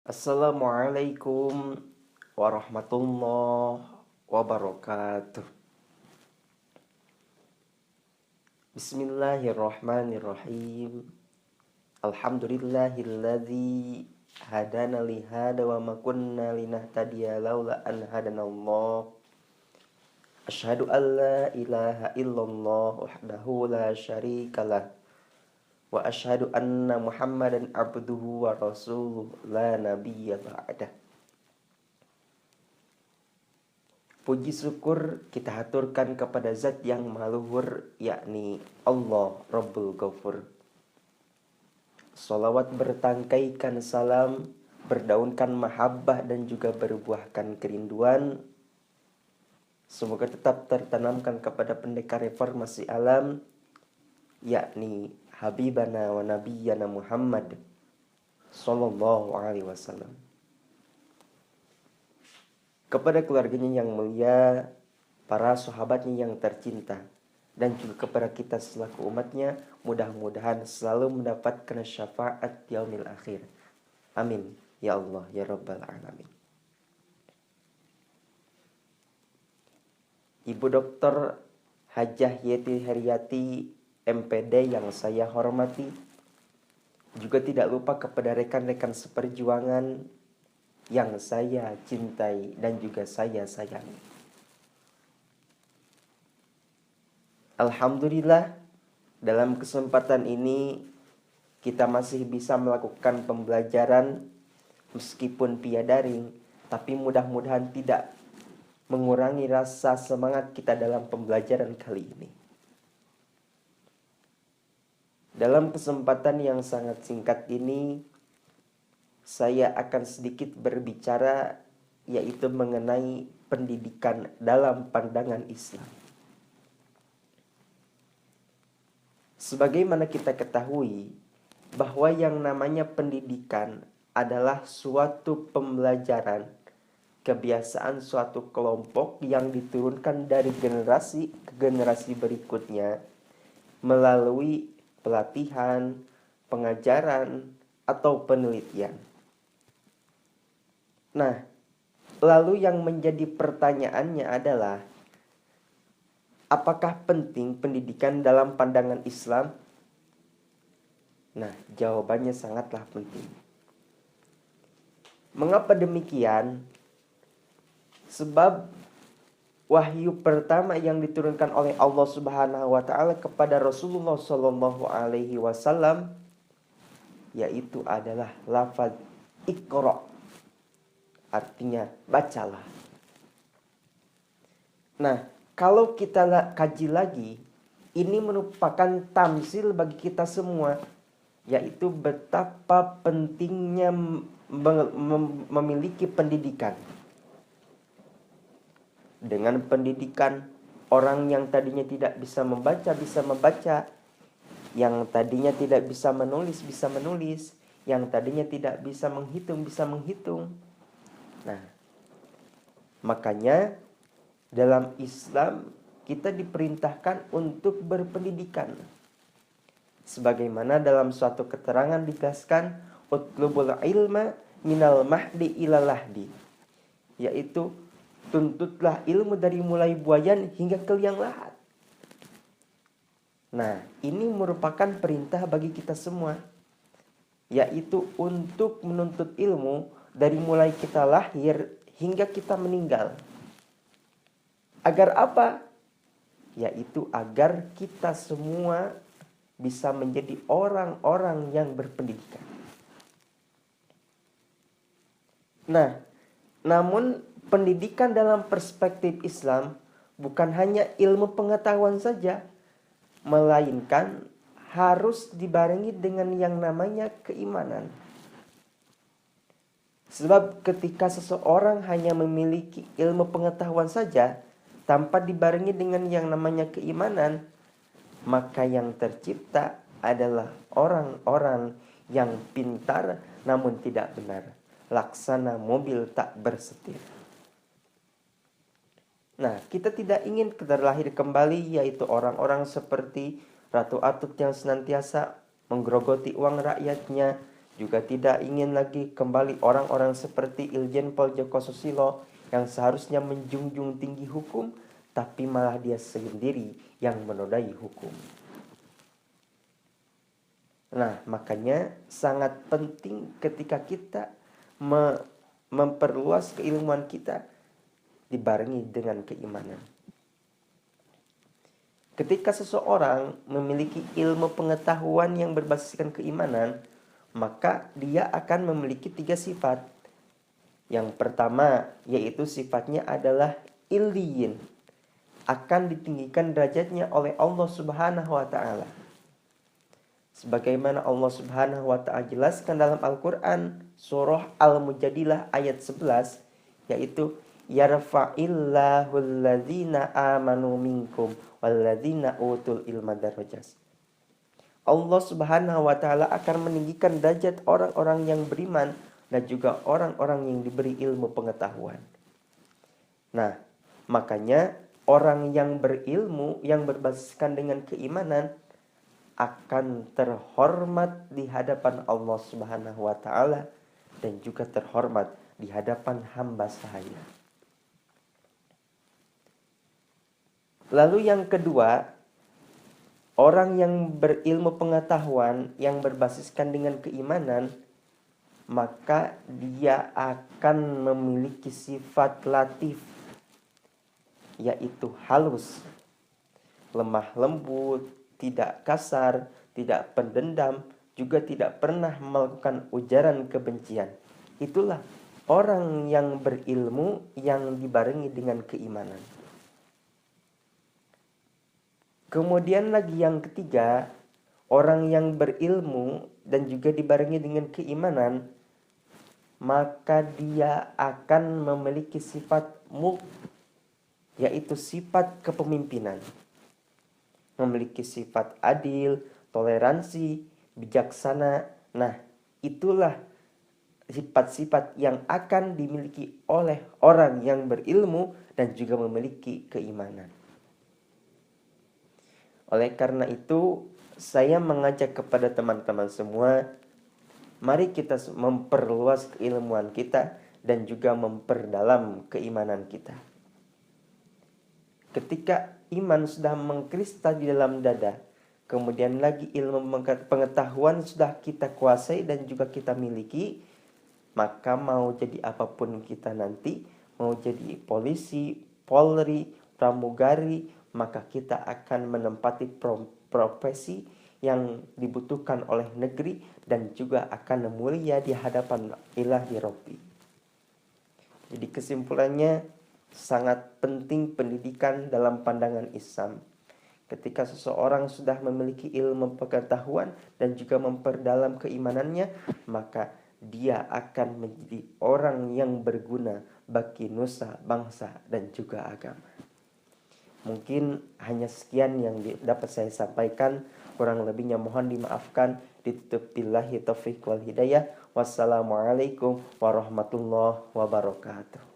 Assalamualaikum warahmatullahi wabarakatuh. Bismillahirrahmanirrahim. Alhamdulillahilladzi hadana li hada wa ma kunna linahtadiya laula an hadanallah. Asyhadu an la ilaha illallah wahdahu la syarikalah wa asyhadu anna Muhammadan abduhu wa rasuluh la nabiyya ba'dah. Puji syukur kita haturkan kepada Zat yang Maha Luhur, yakni Allah Rabbul Ghafur. Salawat bertangkaikan salam, berdaunkan mahabbah dan juga berbuahkan kerinduan. Semoga tetap tertanamkan kepada pendekar reformasi alam, yakni Habibana wa Nabiyyana Muhammad Sallallahu Alaihi Wasallam. Kepada keluarganya yang mulia, para sahabatnya yang tercinta, dan juga kepada kita selaku umatnya, mudah-mudahan selalu mendapatkan syafaat yaumil akhir. Amin. Ya Allah, ya Rabbal Alamin. Ibu Dr. Hajah Yeti Haryati, MPD yang saya hormati, juga tidak lupa kepada rekan-rekan seperjuangan yang saya cintai dan juga saya sayangi. Alhamdulillah, dalam kesempatan ini kita masih bisa melakukan pembelajaran meskipun via daring, tapi mudah-mudahan tidak mengurangi rasa semangat kita dalam pembelajaran kali ini. Dalam kesempatan yang sangat singkat ini, saya akan sedikit berbicara yaitu mengenai pendidikan dalam pandangan Islam. Sebagaimana kita ketahui bahwa yang namanya pendidikan adalah suatu pembelajaran, kebiasaan suatu kelompok yang diturunkan dari generasi ke generasi berikutnya melalui pelatihan, pengajaran, atau penelitian. Nah, lalu yang menjadi pertanyaannya adalah, apakah penting pendidikan dalam pandangan Islam? Nah, jawabannya sangatlah penting. Mengapa demikian? Sebab wahyu pertama yang diturunkan oleh Allah Subhanahu wa taala kepada Rasulullah Shallallahu alaihi wasallam yaitu adalah lafaz Iqra. Artinya bacalah. Nah, kalau kita kaji lagi, ini merupakan tamsil bagi kita semua, yaitu betapa pentingnya memiliki pendidikan. Dengan pendidikan, orang yang tadinya tidak bisa membaca bisa membaca, yang tadinya tidak bisa menulis, yang tadinya tidak bisa menghitung bisa menghitung. Nah, makanya dalam Islam kita diperintahkan untuk berpendidikan. Sebagaimana dalam suatu keterangan dijelaskan, utlubul ilma minal mahdi ilal lahdi, yaitu tuntutlah ilmu dari mulai buayan hingga ke liang lahat. Nah, ini merupakan perintah bagi kita semua, yaitu untuk menuntut ilmu dari mulai kita lahir hingga kita meninggal. Agar apa? Yaitu agar kita semua bisa menjadi orang-orang yang berpendidikan. Nah, namun pendidikan dalam perspektif Islam bukan hanya ilmu pengetahuan saja, melainkan harus dibarengi dengan yang namanya keimanan. Sebab ketika seseorang hanya memiliki ilmu pengetahuan saja tanpa dibarengi dengan yang namanya keimanan, maka yang tercipta adalah orang-orang yang pintar namun tidak benar, laksana mobil tak bersetir. Nah, kita tidak ingin terlahir kembali, yaitu orang-orang seperti Ratu Atut yang senantiasa menggerogoti uang rakyatnya, juga tidak ingin lagi kembali orang-orang seperti Iljen Pol Joko Susilo yang seharusnya menjunjung tinggi hukum, tapi malah dia sendiri yang menodai hukum. Nah, makanya sangat penting ketika kita memperluas keilmuan kita dibarengi dengan keimanan. Ketika seseorang memiliki ilmu pengetahuan yang berbasiskan keimanan, maka dia akan memiliki 3 sifat. Yang pertama, yaitu sifatnya adalah illiyin, akan ditinggikan derajatnya oleh Allah Subhanahu wa taala. Sebagaimana Allah Subhanahu wa taala jelaskan dalam Al-Qur'an surah Al-Mujadilah ayat 11, yaitu yarfa'illahu alladzina amanu minkum walladzina utul ilma darajat. Allah Subhanahu wa taala akan meninggikan derajat orang-orang yang beriman dan juga orang-orang yang diberi ilmu pengetahuan. Nah, makanya orang yang berilmu yang berbasiskan dengan keimanan akan terhormat di hadapan Allah Subhanahu wa taala dan juga terhormat di hadapan hamba sahaya. Lalu yang kedua, orang yang berilmu pengetahuan yang berbasiskan dengan keimanan, maka dia akan memiliki sifat latif, yaitu halus, lemah lembut, tidak kasar, tidak pendendam, juga tidak pernah melakukan ujaran kebencian. Itulah orang yang berilmu yang dibarengi dengan keimanan. Kemudian lagi yang ketiga, orang yang berilmu dan juga dibarengi dengan keimanan, maka dia akan memiliki sifat mulk, yaitu sifat kepemimpinan. Memiliki sifat adil, toleransi, bijaksana. Nah, itulah sifat-sifat yang akan dimiliki oleh orang yang berilmu dan juga memiliki keimanan. Oleh karena itu, saya mengajak kepada teman-teman semua, mari kita memperluas keilmuan kita dan juga memperdalam keimanan kita. Ketika iman sudah mengkristal di dalam dada, kemudian lagi ilmu pengetahuan sudah kita kuasai dan juga kita miliki, maka mau jadi apapun kita nanti, mau jadi polisi, polri, pramugari, maka kita akan menempati profesi yang dibutuhkan oleh negeri dan juga akan mulia di hadapan Ilahi Rabbi. Jadi kesimpulannya, sangat penting pendidikan dalam pandangan Islam. Ketika seseorang sudah memiliki ilmu pengetahuan dan juga memperdalam keimanannya, maka dia akan menjadi orang yang berguna bagi nusa, bangsa, dan juga agama. Mungkin hanya sekian yang dapat saya sampaikan. Kurang lebihnya mohon dimaafkan. Ditutup billahi taufiq wal hidayah. Wassalamualaikum warahmatullahi wabarakatuh.